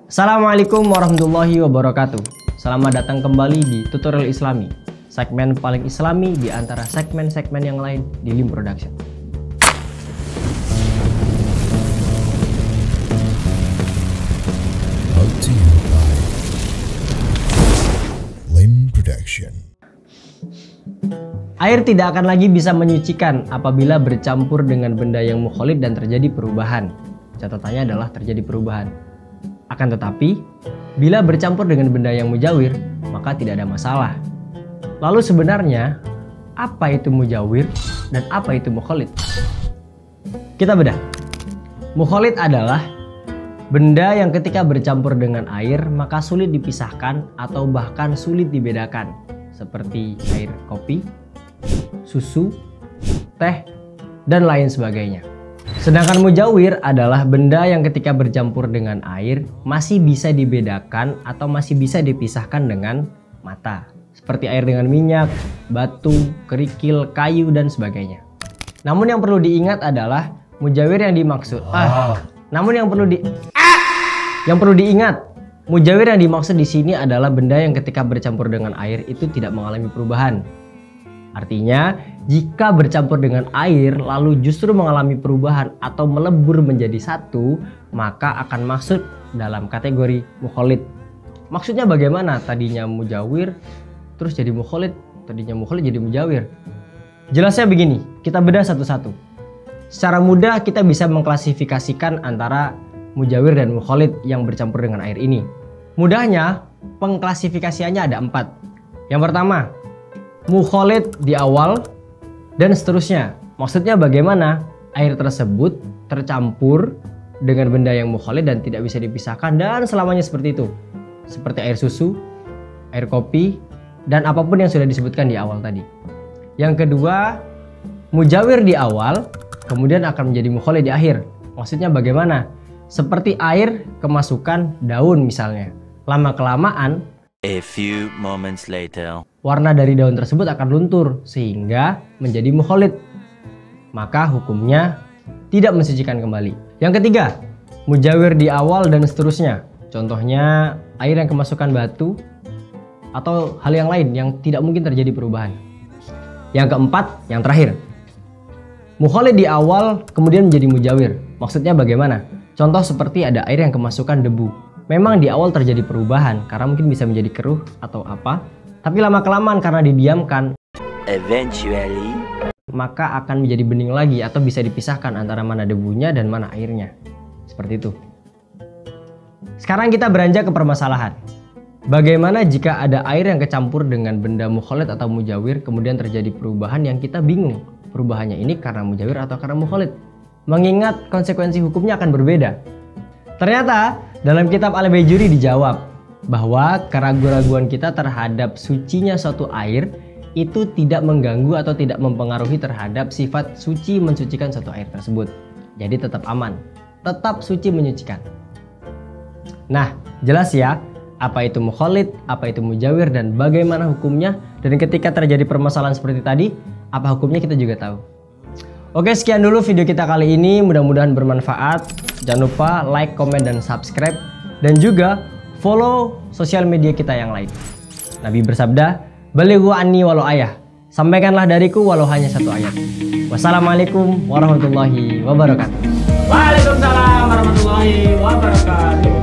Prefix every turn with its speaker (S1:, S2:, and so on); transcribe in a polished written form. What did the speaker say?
S1: Assalamualaikum warahmatullahi wabarakatuh. Selamat datang kembali di Tutorial Islami, segmen paling islami di antara segmen-segmen yang lain di Lim Production.
S2: Brought to you by Lim Production.
S1: Air tidak akan lagi bisa menyucikan apabila bercampur dengan benda yang mukhalid dan terjadi perubahan. Catatannya adalah terjadi perubahan. Akan tetapi, bila bercampur dengan benda yang mujawir, maka tidak ada masalah. Lalu sebenarnya, apa itu mujawir dan apa itu mukhalid? Kita bedah. Mukhalid adalah benda yang ketika bercampur dengan air, maka sulit dipisahkan atau bahkan sulit dibedakan. Seperti air kopi, susu, teh, dan lain sebagainya. Sedangkan mujawir adalah benda yang ketika bercampur dengan air masih bisa dibedakan atau masih bisa dipisahkan dengan mata. Seperti air dengan minyak, batu, kerikil, kayu, dan sebagainya. Namun yang perlu diingat adalah mujawir yang dimaksud. Yang perlu diingat, mujawir yang dimaksud di sini adalah benda yang ketika bercampur dengan air itu tidak mengalami perubahan. Artinya, jika bercampur dengan air lalu justru mengalami perubahan atau melebur menjadi satu, maka akan masuk dalam kategori mukhalid. Maksudnya bagaimana? Tadinya mujawir, terus jadi mukhalid, tadinya mukhalid jadi mujawir. Jelasnya begini, kita bedah satu-satu. Secara mudah kita bisa mengklasifikasikan antara mujawir dan mukhalid yang bercampur dengan air ini. Mudahnya, pengklasifikasiannya ada 4. Yang pertama, mukhalid di awal dan seterusnya. Maksudnya bagaimana air tersebut tercampur dengan benda yang mukhalid dan tidak bisa dipisahkan dan selamanya seperti itu. Seperti air susu, air kopi, dan apapun yang sudah disebutkan di awal tadi. Yang kedua, mujawir di awal kemudian akan menjadi mukhalid di akhir. Maksudnya bagaimana? Seperti air kemasukan daun misalnya. Lama-kelamaan,
S3: a few moments later,
S1: warna dari daun tersebut akan luntur sehingga menjadi mukhalid. Maka hukumnya tidak mensucikan kembali. Yang ketiga, mujawir di awal dan seterusnya. Contohnya air yang kemasukan batu atau hal yang lain yang tidak mungkin terjadi perubahan. Yang keempat, yang terakhir, mukhalid di awal kemudian menjadi mujawir. Maksudnya bagaimana? Contoh seperti ada air yang kemasukan debu. Memang di awal terjadi perubahan karena mungkin bisa menjadi keruh atau apa, tapi lama-kelamaan karena didiamkan,
S3: eventually,
S1: maka akan menjadi bening lagi atau bisa dipisahkan antara mana debunya dan mana airnya. Seperti itu. Sekarang kita beranjak ke permasalahan. Bagaimana jika ada air yang kecampur dengan benda mukhalid atau mujawir kemudian terjadi perubahan yang kita bingung. Perubahannya ini karena mujawir atau karena mukhalid. Mengingat konsekuensi hukumnya akan berbeda. Ternyata dalam kitab Al-Bajuri dijawab bahwa keraguan-raguan kita terhadap sucinya suatu air itu tidak mengganggu atau tidak mempengaruhi terhadap sifat suci mensucikan suatu air tersebut. Jadi tetap aman, tetap suci menyucikan. Nah, jelas ya apa itu mukhalid, apa itu mujawir, dan bagaimana hukumnya. Dan ketika terjadi permasalahan seperti tadi, apa hukumnya kita juga tahu. Oke, sekian dulu video kita kali ini, mudah-mudahan bermanfaat. Jangan lupa like, komen, dan subscribe, dan juga follow sosial media kita yang lain. Nabi bersabda, balighu anni walau ayah, sampaikanlah dariku walau hanya satu ayat. Wassalamualaikum warahmatullahi wabarakatuh.
S4: Waalaikumsalam warahmatullahi wabarakatuh.